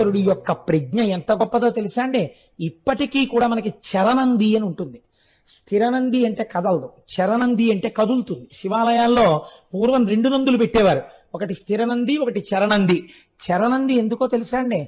శంకరుడి యొక్క ప్రజ్ఞ ఎంత గొప్పదో తెలుసా అండి? ఇప్పటికీ కూడా మనకి చరనంది అని ఉంటుంది. స్థిరనంది అంటే కదలదు, చరనంది అంటే కదులుతుంది. శివాలయాల్లో పూర్వం 2 నందులు పెట్టేవారు, ఒకటి స్థిరనంది, ఒకటి చరనంది. చరనంది ఎందుకో తెలుసా అండి?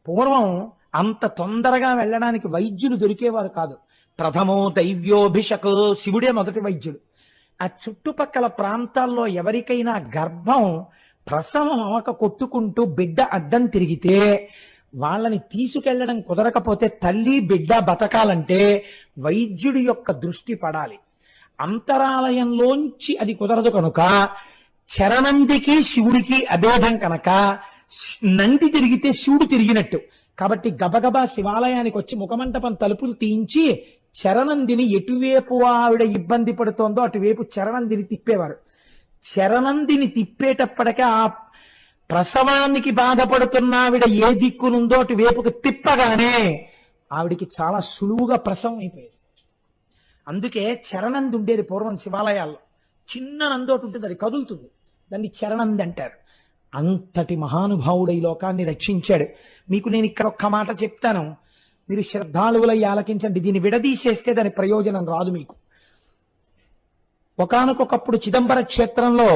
పూర్వం అంత తొందరగా వెళ్ళడానికి వైద్యులు దొరికేవారు కాదు. ప్రథమో దైవ్యోభిషకు, శివుడే మొదటి వైద్యుడు. ఆ చుట్టుపక్కల ప్రాంతాల్లో ఎవరికైనా గర్భం ప్రసవం అవక కొట్టుకుంటూ బిడ్డ అడ్డం తిరిగితే వాళ్ళని తీసుకెళ్లడం కుదరకపోతే తల్లి బిడ్డ బతకాలంటే వైద్యుడి యొక్క దృష్టి పడాలి. అంతరాలయంలోంచి అది కుదరదు కనుక చరనందికి శివుడికి అభేదం కనుక నంది తిరిగితే శివుడు తిరిగినట్టు. కాబట్టి గబగబా శివాలయానికి వచ్చి ముఖమంటపం తలుపులు తీయించి చరనందిని ఎటువైపు ఆవిడ ఇబ్బంది పడుతోందో అటువైపు చరనందిని తిప్పేవారు. చరనందిని తిప్పేటప్పటికే ఆ ప్రసవానికి బాధపడుతున్న ఆవిడ ఏ దిక్కునుందో అటువైపుకి తిప్పగానే ఆవిడికి చాలా సులువుగా ప్రసవం అయిపోయేది. అందుకే చరనంది ఉండేది పూర్వం శివాలయాల్లో. చిన్న నందోటి ఉంటుంది, అది కదులుతుంది, దాన్ని చరనంది అంటారు. అంతటి మహానుభావుడు ఈ లోకాన్ని రక్షించాడు. మీకు నేను ఇక్కడ ఒక్క మాట చెప్తాను, మీరు శ్రద్ధాళువులై ఆలకించండి. దీన్ని విడదీసేస్తే దాని ప్రయోజనం రాదు మీకు. ఒకానొకప్పుడు చిదంబర క్షేత్రంలో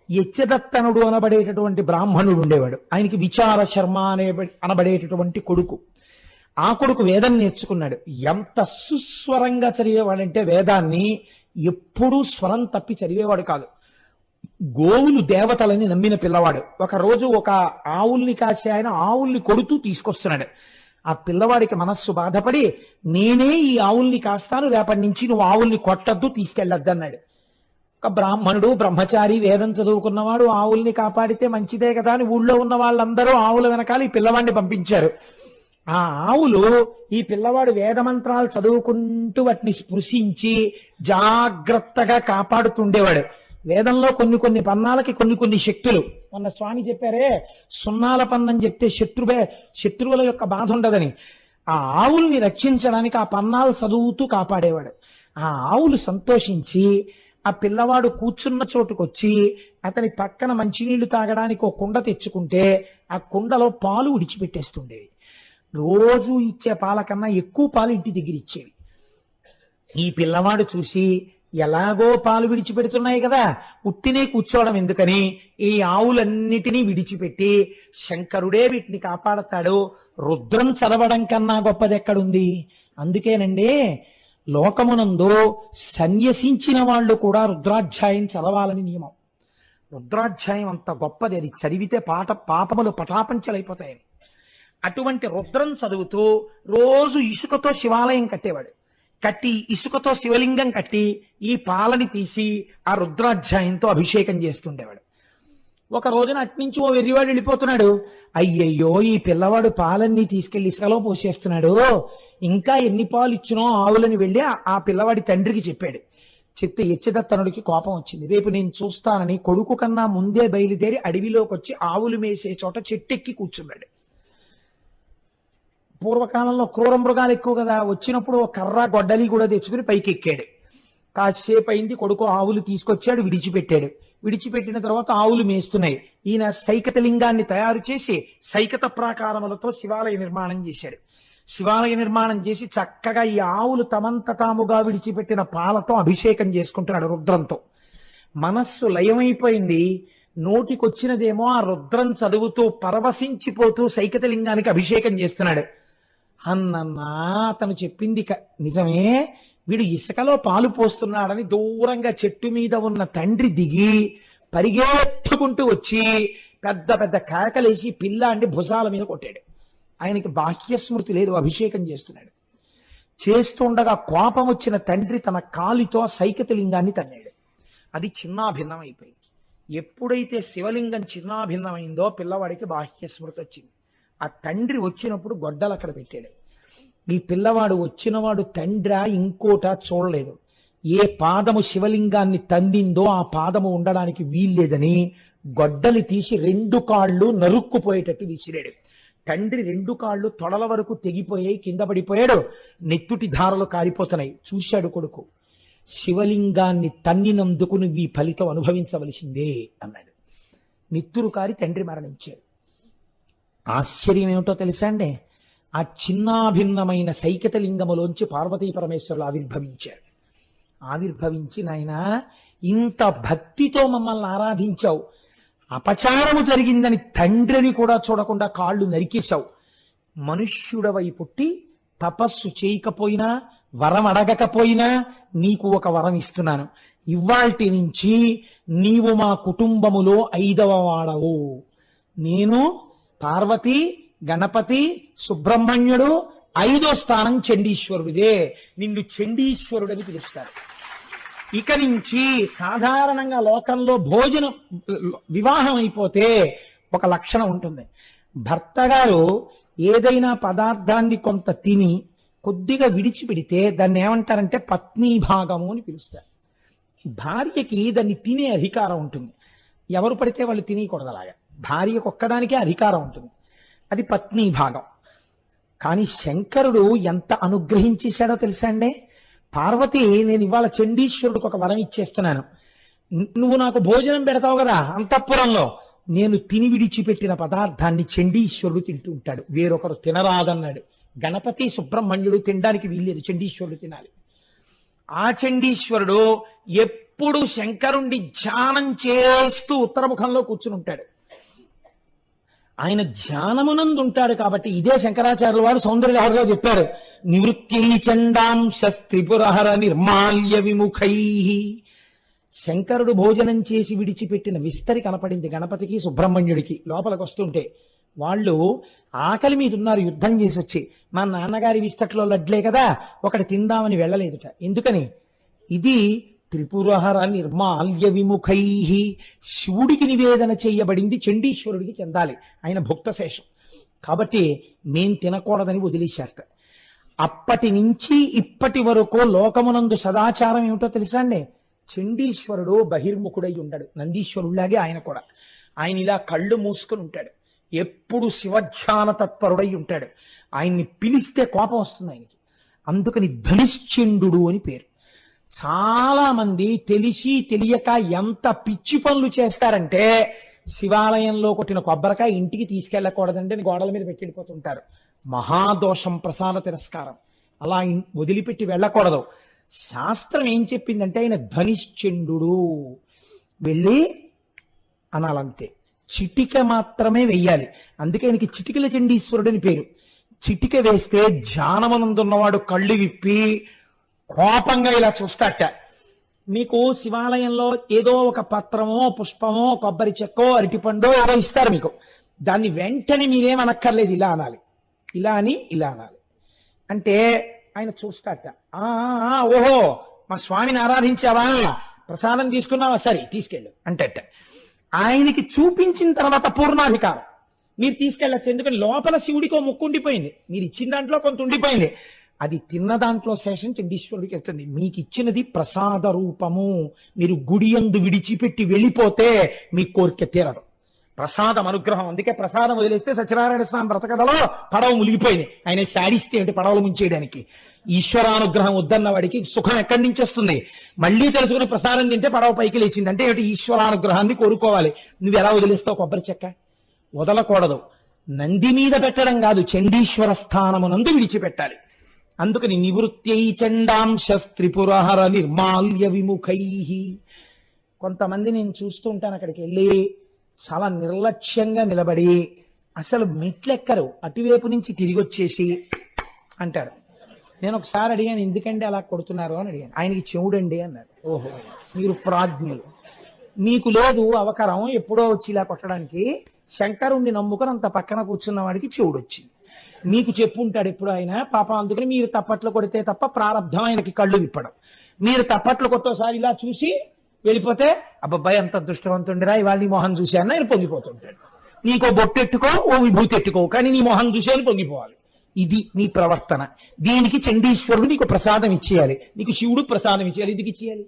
యచ్చదత్తనుడు అనబడేటటువంటి బ్రాహ్మణుడు ఉండేవాడు. ఆయనకి విచార శర్మ అనబడేటటువంటి కొడుకు. ఆ కొడుకు వేదం నేర్చుకున్నాడు. ఎంత సుస్వరంగా చదివేవాడంటే వేదాన్ని ఎప్పుడూ స్వరం తప్పి చదివేవాడు కాదు. గోవులు దేవతలని నమ్మిన పిల్లవాడు. ఒక రోజు ఒక ఆవుల్ని కాసే ఆయన ఆవుల్ని కొడుతూ తీసుకొస్తున్నాడు. ఆ పిల్లవాడికి మనస్సు బాధపడి, నేనే ఈ ఆవుల్ని కాస్తాను, రేపటి నుంచి నువ్వు ఆవుల్ని కొట్టద్దు, తీసుకెళ్ళొద్దు అన్నాడు. ఒక బ్రాహ్మణుడు బ్రహ్మచారి వేదం చదువుకున్నవాడు ఆవుల్ని కాపాడితే మంచిదే కదా అని ఊళ్ళో ఉన్న వాళ్ళందరూ ఆవుల వెనకాల ఈ పిల్లవాడిని పంపించారు. ఆ ఆవులు ఈ పిల్లవాడు వేదమంత్రాలు చదువుకుంటూ వాటిని స్పృశించి జాగ్రత్తగా కాపాడుతుండేవాడు. వేదంలో కొన్ని పన్నాలకి కొన్ని శక్తులు. మొన్న స్వామి చెప్పారే, సున్నాల పన్నం చెప్తే శత్రువుల యొక్క బాధ ఉండదని. ఆ ఆవుల్ని రక్షించడానికి ఆ పన్నాలు చదువుతూ కాపాడేవాడు. ఆ ఆవులు సంతోషించి ఆ పిల్లవాడు కూర్చున్న చోటుకొచ్చి అతని పక్కన మంచినీళ్లు తాగడానికి ఒక కుండ తెచ్చుకుంటే ఆ కుండలో పాలు విడిచిపెట్టేస్తుండేవి. రోజు ఇచ్చే పాల కన్నా ఎక్కువ పాలు ఇంటి దగ్గర ఇచ్చేవి. ఈ పిల్లవాడు చూసి, ఎలాగో పాలు విడిచిపెడుతున్నాయి కదా, ఉట్టినే కూర్చోవడం ఎందుకని ఈ ఆవులన్నిటినీ విడిచిపెట్టి శంకరుడే వీటిని కాపాడతాడు, రుద్రం చదవడం కన్నా గొప్పది ఎక్కడుంది? అందుకేనండి లోకమునందు సన్యసించిన వాళ్ళు కూడా రుద్రాధ్యాయం చదవాలని నియమం. రుద్రాధ్యాయం అంత గొప్పది, అది చదివితే పాపములు పటాపంచలైపోతాయని. అటువంటి రుద్రం చదువుతూ రోజు ఇసుకతో శివాలయం కట్టేవాడు. కట్టి ఇసుకతో శివలింగం కట్టి ఈ పాలని తీసి ఆ రుద్రాధ్యాయంతో అభిషేకం చేస్తుండేవాడు. ఒక రోజున అట్నుంచి ఓ వెర్రివాడు వెళ్ళిపోతున్నాడు. అయ్యయ్యో, ఈ పిల్లవాడు పాలన్నీ తీసుకెళ్లి ఇసుకలో పోసేస్తున్నాడు, ఇంకా ఎన్ని పాలు ఇచ్చినో ఆవులని వెళ్ళి ఆ పిల్లవాడి తండ్రికి చెప్పాడు. చెప్తే యచ్చదత్తనుడికి కోపం వచ్చింది. రేపు నేను చూస్తానని కొడుకు కన్నా ముందే బయలుదేరి అడవిలోకి వచ్చి ఆవులు మేసే చోట చెట్టెక్కి కూర్చున్నాడు. పూర్వకాలంలో క్రూర మృగాలు ఎక్కువ కదా, వచ్చినప్పుడు ఒక కర్ర గొడ్డలి కూడా తెచ్చుకుని పైకి ఎక్కాడు. కాసేపు అయింది, కొడుకు ఆవులు తీసుకొచ్చాడు, విడిచిపెట్టాడు. విడిచిపెట్టిన తర్వాత ఆవులు మేస్తున్నాయి. ఈయన సైకత లింగాన్ని తయారు చేసి సైకత ప్రాకారములతో శివాలయ నిర్మాణం చేశాడు. శివాలయ నిర్మాణం చేసి చక్కగా ఈ ఆవులు తమంత తాముగా విడిచిపెట్టిన పాలతో అభిషేకం చేసుకుంటున్నాడు రుద్రంతో. మనస్సు లయమైపోయింది. నోటికొచ్చినదేమో ఆ రుద్రం చదువుతూ పరవశించిపోతూ సైకత లింగానికి అభిషేకం చేస్తున్నాడు. అన్నన్నా అతను చెప్పింది నిజమే, వీడు ఇసుకలో పాలు పోస్తున్నాడని దూరంగా చెట్టు మీద ఉన్న తండ్రి దిగి పరిగెత్తుకుంటూ వచ్చి పెద్ద పెద్ద కేకలేసి పిల్లాండి భుజాల మీద కొట్టాడు. ఆయనకి బాహ్యస్మృతి లేదు, అభిషేకం చేస్తున్నాడు. చేస్తుండగా కోపం వచ్చిన తండ్రి తన కాలితో సైకత లింగాన్ని తన్నాడు. అది చిన్నాభిన్నం అయిపోయింది. ఎప్పుడైతే శివలింగం చిన్నాభిన్నమైందో పిల్లవాడికి బాహ్యస్మృతి వచ్చింది. ఆ తండ్రి వచ్చినప్పుడు గొడ్డలు అక్కడ పెట్టాడు. ఈ పిల్లవాడు వచ్చినవాడు తండ్రి ఇంకోట చూడలేదు. ఏ పాదము శివలింగాన్ని తండిందో ఆ పాదము ఉండడానికి వీల్లేదని గొడ్డలి తీసి 2 కాళ్ళు నరుక్కుపోయేటట్టు విసిరాడు. తండ్రి 2 కాళ్ళు తొడల వరకు తెగిపోయాయి, కింద పడిపోయాడు. నెత్తుటి ధారలు కారిపోతున్నాయి. చూశాడు కొడుకు, శివలింగాన్ని తన్నినందుకు నువ్వు ఈ ఫలితం అనుభవించవలసిందే అన్నాడు. నిత్తురు కారి తండ్రి మరణించాడు. ఆశ్చర్యం ఏమిటో తెలుసా అండి? ఆ చిన్నాభిన్నమైన సైకత లింగములోంచి పార్వతీ పరమేశ్వరులు ఆవిర్భవించారు. ఆవిర్భవించి, నాయన ఇంత భక్తితో మమ్మల్ని ఆరాధించావు, అపచారము జరిగిందని తండ్రిని కూడా చూడకుండా కాళ్ళు నరికేశావు, మనుష్యుడవై పుట్టి తపస్సు చేయకపోయినా, వరం అడగకపోయినా నీకు ఒక వరం ఇస్తున్నాను. ఇవాల్టి నుంచి నీవు మా కుటుంబములో 5వ వాడవు. నేను, పార్వతి, గణపతి, సుబ్రహ్మణ్యుడు, 5వ స్థానం చండీశ్వరుడిదే. నిన్ను చండీశ్వరుడని పిలుస్తారు. ఇక నుంచి సాధారణంగా లోకంలో భోజనం, వివాహం అయిపోతే ఒక లక్షణం ఉంటుంది. భర్త గారు ఏదైనా పదార్థాన్ని కొంత తిని కొద్దిగా విడిచిపెడితే దాన్ని ఏమంటారంటే పత్నీ భాగము అని పిలుస్తారు. భార్యకి దాన్ని తినే అధికారం ఉంటుంది. ఎవరు పడితే వాళ్ళు తినేయకూడదు. అలాగా భార్యకు ఒక్కదానికే అధికారం ఉంటుంది. అది పత్నీ భాగం. కానీ శంకరుడు ఎంత అనుగ్రహించేశాడో తెలుసా అండి? పార్వతి, నేను ఇవాళ చండీశ్వరుడికి ఒక వరం ఇచ్చేస్తున్నాను. నువ్వు నాకు భోజనం పెడతావు కదా అంతఃపురంలో, నేను తిని విడిచిపెట్టిన పదార్థాన్ని చండీశ్వరుడు తింటూ ఉంటాడు, వేరొకరు తినరాదన్నాడు. గణపతి, సుబ్రహ్మణ్యుడు తినడానికి వీల్లేదు, చండీశ్వరుడు తినాలి. ఆ చండీశ్వరుడు ఎప్పుడు శంకరుణ్ణి ధ్యానం చేస్తూ ఉత్తరముఖంలో కూర్చుని ఉంటాడు. ఆయన ధ్యానమునందు ఉంటాడు కాబట్టి ఇదే శంకరాచార్యుల వారు సౌందర్యలహరిలో చెప్పారు, నివృత్తి చండాంశ త్రిపురహర నిర్మాల్య విముఖై. శంకరుడు భోజనం చేసి విడిచిపెట్టిన విస్తరి కనపడింది గణపతికి, సుబ్రహ్మణ్యుడికి. లోపలికి వస్తుంటే వాళ్ళు ఆకలి మీద ఉన్నారు, యుద్ధం చేసి వచ్చి. మా నాన్నగారి విస్తట్లో లడ్లే కదా, ఒకటి తిందామని వెళ్ళలేదుట. ఎందుకని? ఇది త్రిపురహర నిర్మాల్య విముఖై, శివుడికి నివేదన చేయబడింది, చండీశ్వరుడికి చెందాలి, ఆయన భుక్తశేషం కాబట్టి మేం తినకూడదని వదిలేశారట. అప్పటి నుంచి ఇప్పటి వరకు లోకమునందు సదాచారం ఏమిటో తెలుసా అండి? చండీశ్వరుడు బహిర్ముఖుడై ఉండడు, నందీశ్వరుడిలాగే ఆయన కూడా. ఆయన ఇలా కళ్ళు మూసుకుని ఉంటాడు, ఎప్పుడు శివధ్యాన తత్పరుడై ఉంటాడు. ఆయన్ని పిలిస్తే కోపం వస్తుంది ఆయనకి. అందుకని ధనిశ్చండు అని పేరు. చాలా మంది తెలిసి తెలియక ఎంత పిచ్చి పనులు చేస్తారంటే, శివాలయంలో కొట్టిన కొబ్బరికాయ ఇంటికి తీసుకెళ్ళకూడదంటే గోడల మీద పెట్టి వెళ్ళిపోతుంటారు. మహాదోషం, ప్రసాద తిరస్కారం. అలా వదిలిపెట్టి వెళ్ళకూడదు. శాస్త్రం ఏం చెప్పిందంటే ఆయన ధనిశ్చండు, వెళ్ళి అనాలంతే. చిటిక మాత్రమే వెయ్యాలి. అందుకే ఆయనకి చిటికల చండీశ్వరుడు అని పేరు. చిటిక వేస్తే ధ్యానమనందున్నవాడు కళ్ళు విప్పి కోపంగా ఇలా చూస్తాట. మీకు శివాలయంలో ఏదో ఒక పత్రమో, పుష్పమో, కొబ్బరి చెక్కో, అరటిపండో ఏదో ఇస్తారు మీకు. దాన్ని వెంటనే మీరేమనక్కర్లేదు, ఇలా అనాలి. ఇలా అని ఇలా అనాలి. అంటే ఆయన చూస్తాట. ఓహో, మా స్వామిని ఆరాధించావా, ప్రసాదం తీసుకున్నావా, సరే తీసుకెళ్ళు అంటట. ఆయనకి చూపించిన తర్వాత పూర్ణాధికారం మీరు తీసుకెళ్ళచ్చు. ఎందుకంటే లోపల శివుడికో ముక్కు ఉండిపోయింది, మీరు ఇచ్చిన దాంట్లో కొంత ఉండిపోయింది. అది తిన్న దాంట్లో శేషం చండీశ్వరుడికి వస్తుంది. మీకు ఇచ్చినది ప్రసాద రూపము. మీరు గుడి యందు విడిచిపెట్టి వెళ్ళిపోతే మీ కోరిక తీరదు. ప్రసాదం అనుగ్రహం. అందుకే ప్రసాదం వదిలేస్తే సత్యనారాయణ స్వామి బ్రతకథలో పడవ మునిగిపోయింది. ఆయన శాడిస్తే ఏంటి పడవలు ముంచేయడానికి. ఈశ్వరానుగ్రహం వద్దన్న వాడికి సుఖం ఎక్కడి నుంచి వస్తుంది? మళ్ళీ తెలుసుకుని ప్రసాదం తింటే పడవ పైకి లేచింది అంటే ఏమిటి? ఈశ్వరానుగ్రహాన్ని కోరుకోవాలి. నువ్వు ఎలా వదిలేస్తావు కొబ్బరి చెక్క? వదలకూడదు. నంది మీద పెట్టడం కాదు, చండీశ్వర స్థానమునందు విడిచిపెట్టాలి. అందుకని నివృత్త్యై చండాంశ త్రిపురహర నిర్మాల్య విముఖై. కొంతమంది నేను చూస్తూ ఉంటాను, అక్కడికి వెళ్ళి చాలా నిర్లక్ష్యంగా నిలబడి అసలు మెట్లెక్కరు, అటువైపు నుంచి తిరిగి వచ్చేసి అంటారు. నేను ఒకసారి అడిగాను, ఎందుకండి అలా కొడుతున్నారు అని అడిగాను. ఆయనకి చెవుడండి అన్నారు. ఓహో, మీరు ప్రాజ్ఞులు, మీకు లేదు అవకరం ఎప్పుడో వచ్చి ఇలా కొట్టడానికి. శంకరుణ్ణి నమ్ముకొని అంత పక్కన కూర్చున్న వాడికి చెవుడు వచ్చింది. మీకు చెప్పుంటాడు ఎప్పుడు ఆయన పాపం. అందుకని మీరు తప్పట్లు కొడితే తప్ప ప్రారంధం ఆయనకి కళ్ళు విప్పడం. మీరు తప్పట్లు కొట్టోసారి ఇలా చూసి వెళ్ళిపోతే, అబ్బాయి అంత దృష్టవంతుండిరా, ఇవాళ నీ మొహం చూశాను ఆయన పొంగిపోతుంటాడు. నీకో బొట్టు ఎట్టుకో, ఓ విభూతి ఎట్టుకో, కానీ నీ మొహం చూసేది పొంగిపోవాలి. ఇది నీ ప్రవర్తన. దీనికి చండీశ్వరుడు నీకు ప్రసాదం ఇచ్చేయాలి, నీకు శివుడు ప్రసాదం ఇచ్చేయాలి. ఎందుకు ఇచ్చేయాలి?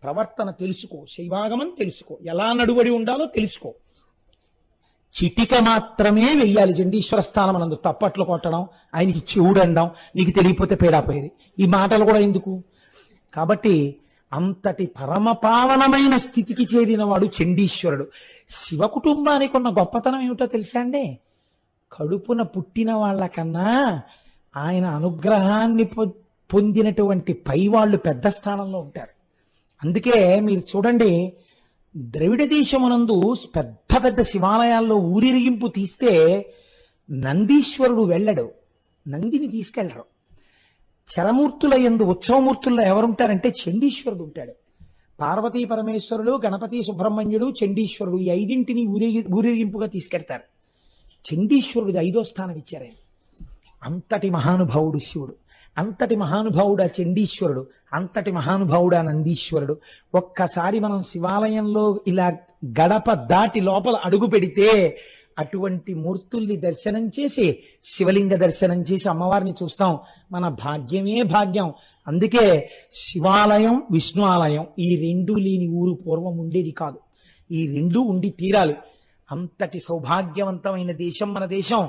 ప్రవర్తన తెలుసుకో, శైవాగమం తెలుసుకో, ఎలా నడువడి ఉండాలో తెలుసుకో. చిటిక మాత్రమే వెయ్యాలి చండీశ్వర స్థానం అనందు. తప్పట్లు కొట్టడం, ఆయనకి చెవుడు అనడం, నీకు తెలియకపోతే పేడాపోయేది. ఈ మాటలు కూడా ఎందుకు? కాబట్టి అంతటి పరమపావనమైన స్థితికి చేరిన వాడు చండీశ్వరుడు. శివ కుటుంబానికి ఉన్న గొప్పతనం ఏమిటో తెలుసా అండి? కడుపున పుట్టిన వాళ్ళకన్నా ఆయన అనుగ్రహాన్ని పొందినటువంటి పై వాళ్ళు పెద్ద స్థానంలో ఉంటారు. అందుకే మీరు చూడండి, ద్రవిడ దేశమునందు పెద్ద పెద్ద శివాలయాల్లో ఊరిరిగింపు తీస్తే నందీశ్వరుడు వెళ్ళడు, నందిని తీసుకెళ్లరు. చరమూర్తుల యందు ఉత్సవమూర్తుల్లో ఎవరుంటారంటే చండీశ్వరుడు ఉంటాడు. పార్వతీ పరమేశ్వరుడు, గణపతి, సుబ్రహ్మణ్యుడు, చండీశ్వరుడు ఈ ఐదింటిని ఊరేగింపుగా తీసుకెడతారు. చండీశ్వరుడిది 5వ స్థానం ఇచ్చారు. అంతటి మహానుభావుడు శివుడు, అంతటి మహానుభావుడు ఆ చండీశ్వరుడు, అంతటి మహానుభావుడు ఆ నందీశ్వరుడు. ఒక్కసారి మనం శివాలయంలో ఇలా గడప దాటి లోపల అడుగు పెడితే అటువంటి మూర్తుల్ని దర్శనం చేసి, శివలింగ దర్శనం చేసి అమ్మవారిని చూస్తాం. మన భాగ్యమే భాగ్యం. అందుకే శివాలయం, విష్ణు ఆలయం ఈ రెండు లేని ఊరు పూర్వం ఉండేది కాదు. ఈ రెండు ఉండి తీరాలి. అంతటి సౌభాగ్యవంతమైన దేశం మన దేశం.